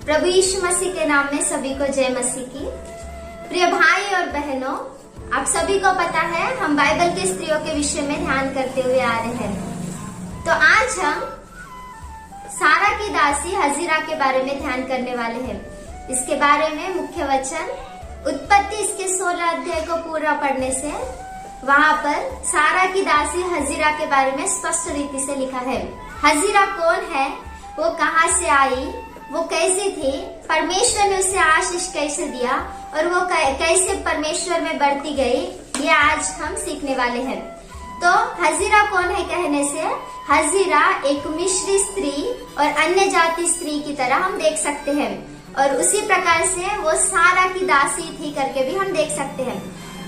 प्रभु यीशु मसीह के नाम में सभी को जय मसीह की। प्रिय भाई और बहनों, आप सभी को पता है हम बाइबल के स्त्रियों के विषय में ध्यान करते हुए आ रहे हैं। तो आज हम सारा की दासी हजीरा के बारे में ध्यान करने वाले हैं। इसके बारे में मुख्य वचन उत्पत्ति इसके 16 अध्याय को पूरा पढ़ने से वहाँ पर सारा की दासी हजीरा के बारे में स्पष्ट रीति से लिखा है। हजीरा कौन है, वो कहाँ से आई, वो कैसी थी, परमेश्वर ने उसे आशीष कैसे दिया और वो कैसे परमेश्वर में बढ़ती गई, ये आज हम सीखने वाले हैं। तो हजीरा कौन है कहने से हजीरा एक मिस्री स्त्री और अन्य जाति स्त्री की तरह हम देख सकते हैं और उसी प्रकार से वो सारा की दासी थी करके भी हम देख सकते हैं।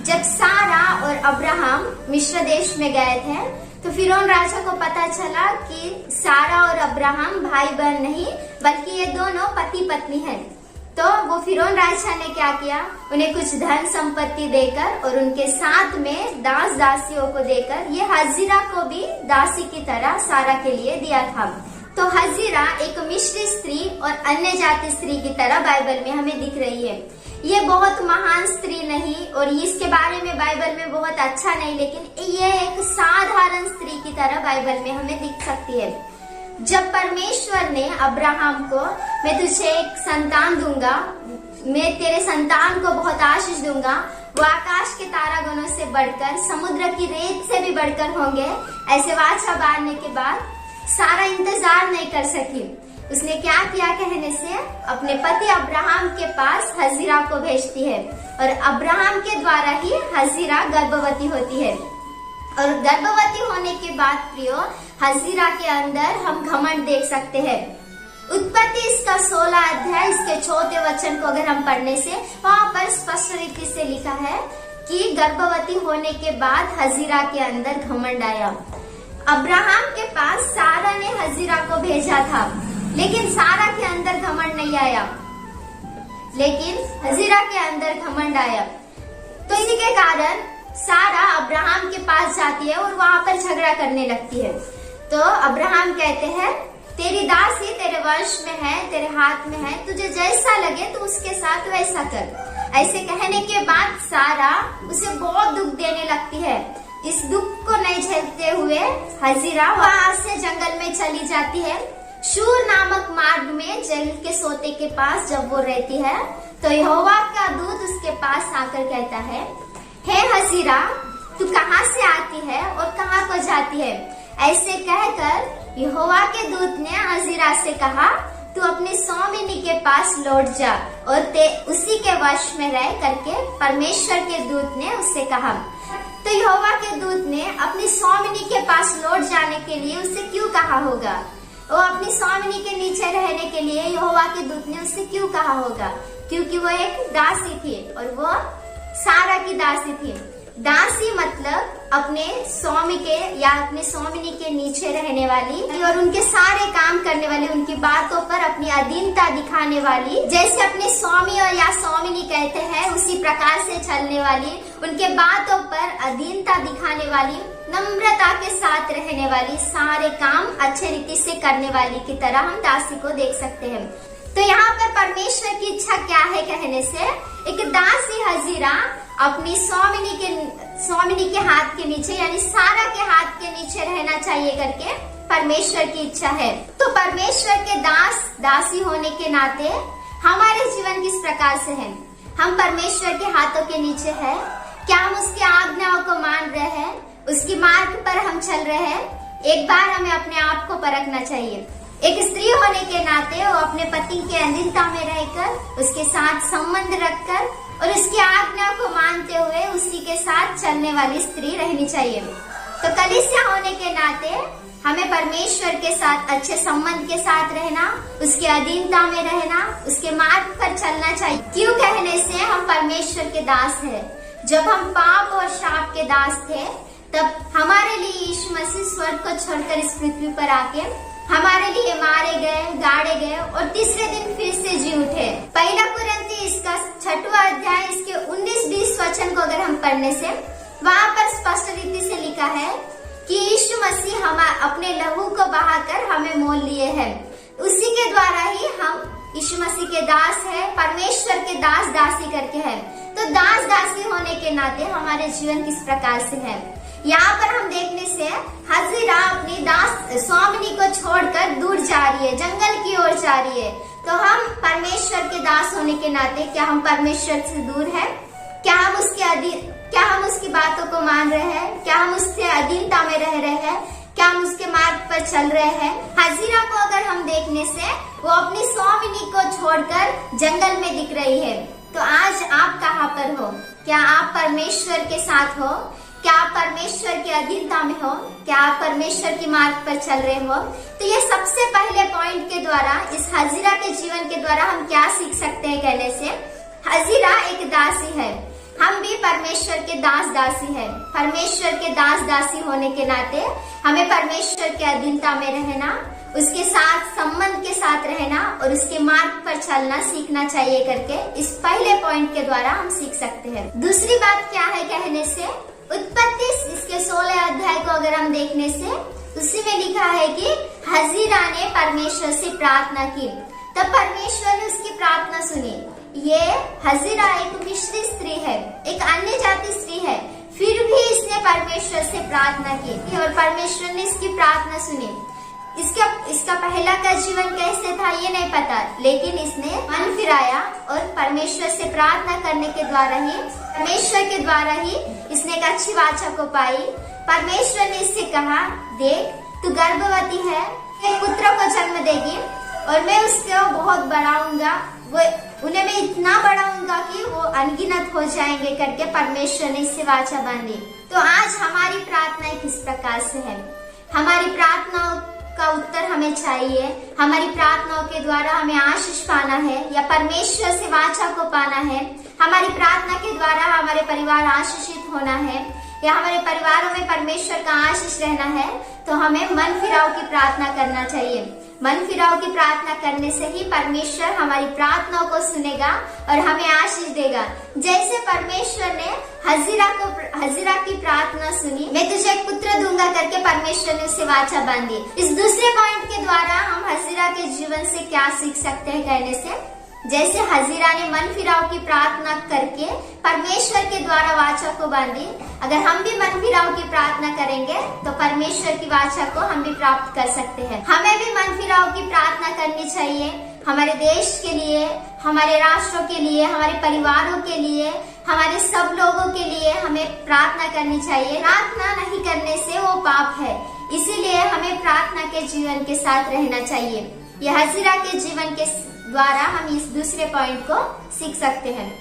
जब सारा और अब्राहम मिस्र देश में गए थे तो फिरौन राजा को पता चला कि सारा और अब्राहम भाई बहन नहीं बल्कि ये दोनों पति पत्नी हैं। तो वो फिरौन राजा ने क्या किया, उन्हें कुछ धन संपत्ति देकर और उनके साथ में दास दासियों को देकर ये हजीरा को भी दासी की तरह सारा के लिए दिया था। तो हजीरा एक मिस्री स्त्री और अन्य जाति स्त्री की तरह बाइबल में हमें दिख रही है। ये बहुत महान स्त्री नहीं और इसके बारे में बाइबल में बहुत अच्छा नहीं, लेकिन ये एक साधारण स्त्री की तरह बाइबल में हमें दिख सकती है। जब परमेश्वर ने अब्राहम को मैं तुझे एक संतान दूंगा, मैं तेरे संतान को बहुत आशीष दूंगा, वो आकाश के तारागणों से बढ़कर समुद्र की रेत से भी बढ़कर होंगे, ऐसे वाचा बांधने के बाद सारा इंतजार नहीं कर सकी। उसने क्या किया कहने से अपने पति अब्राहम के पास हजीरा को भेजती है और अब्राहम के द्वारा ही हजीरा गर्भवती होती है। और गर्भवती होने के बाद प्रियो हजीरा के अंदर हम घमंड देख सकते हैं। उत्पत्ति इसका 16 अध्याय इसके 4 वचन को अगर हम पढ़ने से वहाँ पर स्पष्ट रीति से लिखा है कि गर्भवती होने के बाद हजीरा के अंदर घमंड आया। अब्राहम के पास सारा ने हजीरा को भेजा था, लेकिन सारा के अंदर घमंड नहीं आया, लेकिन हजीरा के अंदर घमंड आया। तो इसी के कारण सारा अब्राहम के पास जाती है और वहाँ पर झगड़ा करने लगती है। तो अब्राहम कहते हैं तेरी दासी तेरे वश में है, तेरे हाथ में है, तुझे जैसा लगे तू उसके साथ वैसा कर। ऐसे कहने के बाद सारा उसे बहुत दुख देने लगती है। इस दुख को नहीं झेलते हुए हजीरा वहाँ से जंगल में चली जाती है। शूर नामक मार्ग में जल के सोते के पास जब वो रहती है तो यहोवा का दूत उसके पास आकर कहता है, हे हजीरा तू कहाँ से आती है और कहाँ को जाती है। ऐसे कहकर यहोवा के दूत ने हजीरा से कहा, तू अपनी स्वामिनी के पास लौट जा और उसी के वश में रह करके परमेश्वर के दूत ने उससे कहा। तो यहोवा के दूत ने अपनी स्वामिनी के पास लौट जाने के लिए उससे क्यों कहा होगा? वो अपनी स्वामिनी के नीचे रहने के लिए यहोवा के दूत ने उससे क्यों कहा होगा? क्योंकि वो एक दासी थी और वो सारा की दासी थी। दासी मतलब अपने स्वामी के या अपने स्वामिनी के नीचे रहने वाली और उनके सारे काम करने वाली, उनकी बातों पर अपनी अधीनता दिखाने वाली, जैसे अपने स्वामी और या स्वामिनी कहते हैं उसी प्रकार से चलने वाली, उनके बातों पर अधीनता दिखाने वाली, नम्रता के साथ रहने वाली, सारे काम अच्छे रीति से करने वाली की तरह हम दासी को देख सकते हैं। तो यहाँ पर परमेश्वर की इच्छा क्या है कहने से एक दासी हजीरा अपनी स्वामिनी के हाथ के नीचे यानी सारा के हाथ के नीचे रहना चाहिए करके परमेश्वर की इच्छा है। तो परमेश्वर के दास दासी होने के नाते हमारे जीवन किस प्रकार से है? हम परमेश्वर के हाथों के नीचे है, क्या हम उसकी आज्ञाओं को मान रहे हैं, उसकी मार्ग पर हम चल रहे हैं? एक बार हमें अपने आप को परखना चाहिए। एक स्त्री होने के नाते वो अपने पति के अधीनता में रहकर उसके साथ संबंध रखकर और उसकी आज्ञा को मानते हुए उसी के साथ चलने वाली स्त्री रहनी चाहिए। तो कलीसिया होने के नाते हमें परमेश्वर के साथ अच्छे संबंध के साथ रहना, उसके अधीनता में रहना, उसके मार्ग पर चलना चाहिए। क्यों कहने से हम परमेश्वर के दास हैं। जब हम पाप और शाप के दास थे तब हमारे लिए यीशु मसीह स्वर्ग को छोड़कर इस पृथ्वी पर आके हमारे लिए मारे गए, गाड़े गए और तीसरे दिन फिर से जी उठे। पहला कुरिन्थी इसका 6वां अध्याय इसके 19-20 वचन को अगर हम पढ़ने से वहाँ पर स्पष्ट रीति से लिखा है कि यीशु मसीह हम अपने लहू को बहाकर हमें मोल लिए हैं। उसी के द्वारा ही हम यीशु मसीह के दास है, परमेश्वर के दास दासी करके है। तो दास दासी होने के नाते हमारे जीवन किस प्रकार से है, यहाँ पर हम देखने से हजीरा अपनी दास स्वामिनी को छोड़कर दूर जा रही है, जंगल की ओर जा रही है। तो हम परमेश्वर के दास होने के नाते क्या हम परमेश्वर से दूर है? क्या हम उसकी बातों को मान रहे हैं? क्या हम उसके अधीनता में रह रहे हैं? क्या हम उसके मार्ग पर चल रहे हैं? हजीरा को अगर हम देखने से वो अपनी स्वामिनी को छोड़कर जंगल में दिख रही है। तो आज आप कहाँ पर हो? क्या आप परमेश्वर के साथ हो? क्या आप परमेश्वर के अधीनता में हो? क्या आप परमेश्वर की मार्ग पर चल रहे हो? तो ये सबसे पहले पॉइंट के द्वारा, इस हजीरा के जीवन के द्वारा हम क्या सीख सकते हैं कहने से, हजीरा एक दासी है, हम भी परमेश्वर के दास दासी है। परमेश्वर के दास दासी होने के नाते हमें परमेश्वर के अधीनता में रहना, उसके साथ संबंध के साथ रहना और उसके मार्ग पर चलना सीखना चाहिए करके इस पहले पॉइंट के द्वारा हम सीख सकते हैं। दूसरी बात क्या है कहने से, उत्पत्ति इसके 16 अध्याय को अगर हम देखने से, उसी में लिखा है कि हजीरा ने परमेश्वर से प्रार्थना की, तब परमेश्वर ने उसकी प्रार्थना सुनी। ये हजीरा एक मिस्री स्त्री है, एक अन्य जाति स्त्री है, फिर भी इसने परमेश्वर से प्रार्थना की और परमेश्वर ने इसकी प्रार्थना सुनी। इसका पहला का जीवन कैसे था ये नहीं पता, लेकिन इसने मन फिराया और परमेश्वर से प्रार्थना करने के द्वारा ही, परमेश्वर के द्वारा ही इसने एक अच्छी वाचा को पाई। परमेश्वर ने इससे कहा, देख तू गर्भवती है, एक पुत्र को जन्म देगी और मैं उसको बहुत बढ़ाऊंगा, उन्हें मैं इतना बढ़ाऊंगा कि वो अनगिनत हो जाएंगे करके परमेश्वर ने इससे वाचा बांधी। तो आज हमारी प्रार्थनाएं किस प्रकार से है? हमारी प्रार्थनाओं का उत्तर हमें चाहिए, हमारी प्रार्थनाओं के द्वारा हमें आशीष पाना है या परमेश्वर से वाचा को पाना है, हमारी प्रार्थना के द्वारा हमारे परिवार आशीषित होना है या हमारे परिवारों में परमेश्वर का आशीष रहना है, तो हमें मन फिराव की प्रार्थना करना चाहिए। मन फिराव की प्रार्थना करने से ही परमेश्वर हमारी प्रार्थनाओं को सुनेगा और हमें आशीष देगा। जैसे परमेश्वर ने हजीरा की प्रार्थना सुनी, मैं तुझे एक पुत्र दूंगा करके परमेश्वर ने उससे वाचा बांधी। इस दूसरे पॉइंट के द्वारा हम हजीरा के जीवन से क्या सीख सकते हैं कहने से, जैसे हजीरा ने मन फिराव की प्रार्थना करके परमेश्वर के द्वारा वाचा को बांधी, अगर हम भी मन फिराव की प्रार्थना करेंगे तो परमेश्वर की वाचा को हम भी प्राप्त कर सकते हैं। हमें भी मन फिराव की प्रार्थना करनी चाहिए, हमारे देश के लिए, हमारे राष्ट्रों के लिए, हमारे परिवारों के लिए, हमारे सब लोगों के लिए हमें प्रार्थना करनी चाहिए। प्रार्थना नहीं करने से वो पाप है, इसीलिए हमें प्रार्थना के जीवन के साथ रहना चाहिए। यह हजीरा के जीवन के द्वारा हम इस दूसरे पॉइंट को सीख सकते हैं।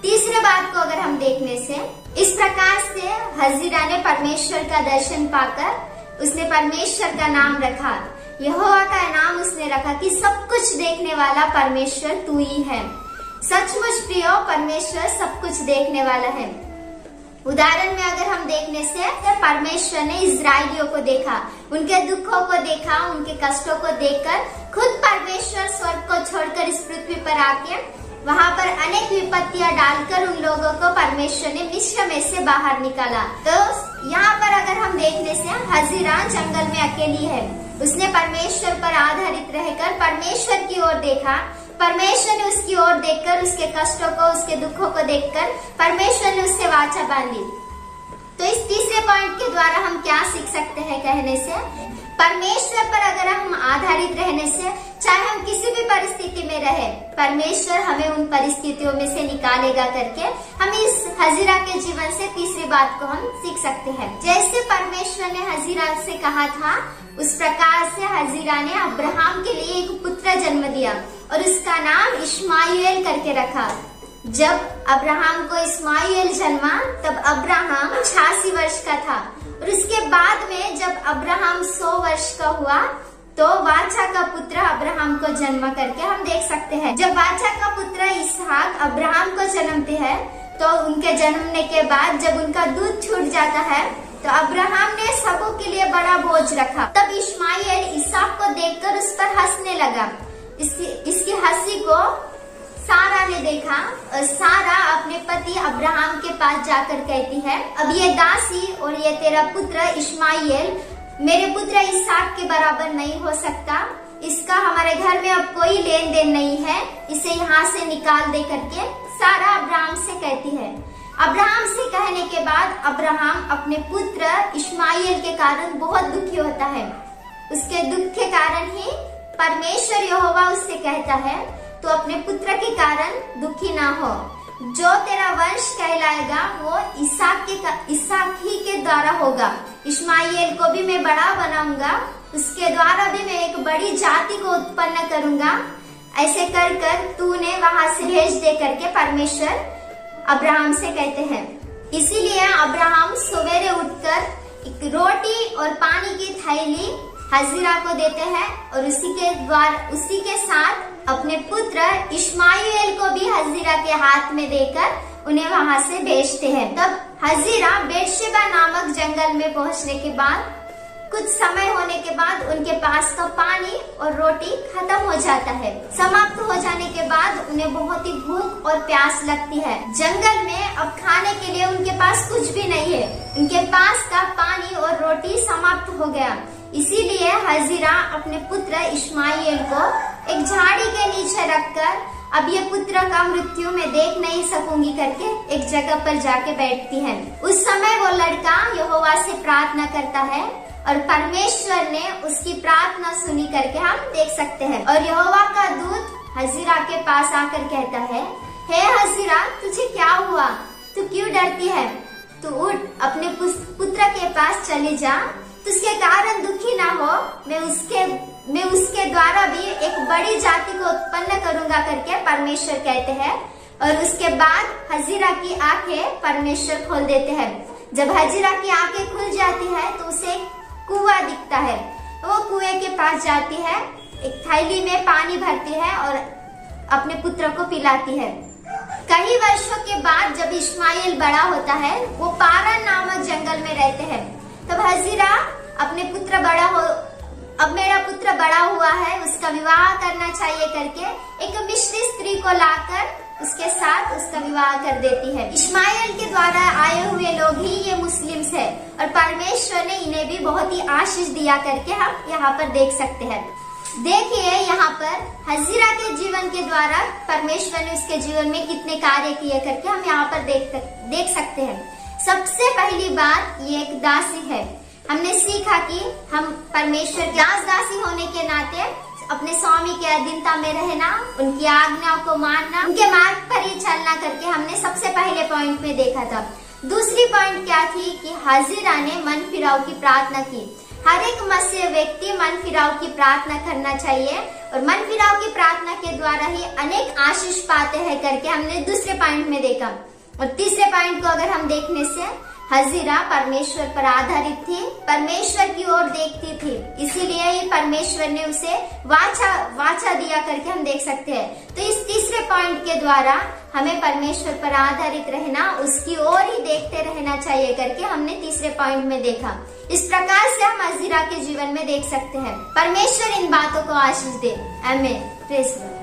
तीसरे बात को अगर हम देखने से, इस प्रकार से हजीरा ने परमेश्वर का दर्शन पाकर उसने परमेश्वर का नाम रखा, यहोवा का नाम उसने रखा कि सब कुछ देखने वाला परमेश्वर तू ही है। सचमुच प्रियो, परमेश्वर सब कुछ देखने वाला है। उदाहरण में अगर हम देखने से, परमेश्वर ने इजराइलियों को देखा, उनके दुखों को देखा, उनके कष्टों को देखकर खुद परमेश्वर स्वर्ग को छोड़कर इस पृथ्वी पर आके वहाँ पर अनेक विपत्तियां डालकर उन लोगों को परमेश्वर ने मिस्र में से बाहर निकाला। तो यहाँ पर अगर हम देखने से, हजीरा जंगल में अकेली है, उसने परमेश्वर पर आधारित रहकर परमेश्वर की ओर देखा, परमेश्वर ने उसकी ओर देखकर उसके कष्टों को, उसके दुखों को देखकर परमेश्वर ने उससे वाचा बांधी। तो इस तीसरे पॉइंट के द्वारा हम क्या सीख सकते हैं कहने से, परमेश्वर पर अगर हम आधारित रहने से, चाहे हम किसी भी परिस्थिति में रहे, परमेश्वर हमें उन परिस्थितियों में से निकालेगा करके हम इस हजीरा के जीवन से तीसरी बात को हम सीख सकते हैं। जैसे परमेश्वर ने हजीरा से कहा था, उस प्रकार से हजीरा ने अब्राहम के लिए एक पुत्र जन्म दिया और उसका नाम इश्माएल करके रखा। जब अब्राहम को इस्माइल जन्मा तब अब्राहम 86 वर्ष का था और उसके बाद में जब अब्राहम 100 वर्ष का हुआ तो वाचा का पुत्र अब्राहम को जन्म करके हम देख सकते हैं। जब वाचा का पुत्र इसहाक अब्राहम को जन्मते हैं तो उनके जन्मने के बाद जब उनका दूध छूट जाता है तो अब्राहम ने सबों के लिए बड़ा बोझ रखा। तब इश्माएल इसहाक को देखकर उस पर हंसने लगा। इसकी हंसी को सारा ने देखा और सारा अपने पति अब्राहम के पास जाकर कहती है, अब ये दासी और ये तेरा पुत्र इश्माएल मेरे पुत्र इसहाक के बराबर नहीं हो सकता, इसका हमारे घर में अब कोई लेन देन नहीं है, इसे यहाँ से निकाल दे करके सारा अब्राहम से कहती है। अब्राहम से कहने के बाद अब्राहम अपने पुत्र इश्माएल के कारण बहुत दुखी होता है। उसके दुख के कारण ही परमेश्वर यहोवा उससे कहता है तो अपने पुत्र के कारण दुखी ना हो, जो तेरा वंश कहलाएगा वो इसहाक ही के द्वारा होगा। इश्माएल को भी मैं बड़ा बनाऊंगा, उसके द्वारा भी मैं एक बड़ी जाति को उत्पन्न करूंगा। ऐसे कर कर तूने वहां से भेज दे करके परमेश्वर अब्राहम से कहते हैं। इसीलिए अब्राहम सवेरे उठकर एक रोटी और पानी की थैली हजीरा को देते हैं और उसी के साथ अपने पुत्र इश्माएल को भी हजीरा के हाथ में देकर उन्हें वहां से भेजते हैं। तब हजीरा बेर्शेबा नामक जंगल में पहुंचने के बाद कुछ समय होने के बाद उनके पास का पानी और रोटी खत्म हो जाता है। समाप्त हो जाने के बाद उन्हें बहुत ही भूख और प्यास लगती है। जंगल में अब खाने के लिए उनके पास कुछ भी नहीं है, उनके पास का पानी और रोटी समाप्त हो गया। इसीलिए हजीरा अपने पुत्र इश्माएल को एक झाड़ी के नीचे रखकर अब ये पुत्र का मृत्यु में देख नहीं सकूंगी करके एक जगह पर जाके बैठती है। उस समय वो लड़का यहोवा से प्रार्थना करता है और परमेश्वर ने उसकी प्रार्थना सुनी करके हम देख सकते हैं। और यहोवा का दूत हजीरा के पास आकर कहता है, हे हजीरा तुझे क्या हुआ, तू क्यों डरती है? तू उठ, अपने पुत्र के पास चली जा, तुझके कारण दुखी ना हो, मैं उसके द्वारा भी एक बड़ी जाति को उत्पन्न करूंगा करके परमेश्वर कहते हैं। और उसके बाद हजीरा की आंखें परमेश्वर खोल देते हैं। जब हजीरा की आंखें खुल जाती है तो उसे कुआं दिखता है। वो कुएं के पास जाती है, एक थैली में पानी भरती है और अपने पुत्र को पिलाती है। कई वर्षों के बाद जब इश्माएल बड़ा होता है, वो पारान नामक जंगल में रहते हैं। तब हजीरा अपने पुत्र अब मेरा पुत्र बड़ा हुआ है, उसका विवाह करना चाहिए करके एक मिस्री स्त्री को लाकर उसके साथ उसका विवाह कर देती है। इश्माएल के द्वारा आए हुए लोग ही ये मुस्लिम्स है और परमेश्वर ने इन्हें भी बहुत ही आशीष दिया करके हम यहाँ पर देख सकते हैं। देखिए यहाँ पर हजीरा के जीवन के द्वारा परमेश्वर ने उसके जीवन में कितने कार्य किए करके हम यहाँ पर देख सकते हैं। सबसे पहली बात ये एक दासी है। हमने सीखा कि हम परमेश्वर की दासी होने के नाते अपने स्वामी के अधीनता में रहना, उनकी आज्ञाओं को मानना, उनके मार्ग पर ही चलना करके हमने सबसे पहले पॉइंट में देखा था। दूसरी पॉइंट क्या थी कि हजीरा ने मन फिराव की प्रार्थना की। हर एक मसीह व्यक्ति मन फिराव की प्रार्थना करना चाहिए और मन फिराव की प्रार्थना के द्वारा ही अनेक आशीष पाते हैं करके हमने दूसरे पॉइंट में देखा। और तीसरे पॉइंट को अगर हम देखने से हजीरा परमेश्वर पर आधारित थी, परमेश्वर की ओर देखती थी, इसीलिए ही परमेश्वर ने उसे वाचा दिया करके हम देख सकते हैं। तो इस तीसरे पॉइंट के द्वारा हमें परमेश्वर पर आधारित रहना, उसकी ओर ही देखते रहना चाहिए करके हमने तीसरे पॉइंट में देखा। इस प्रकार से हम हजीरा के जीवन में देख सकते हैं। परमेश्वर इन बातों को आशीष दे। आमीन। Praise the Lord.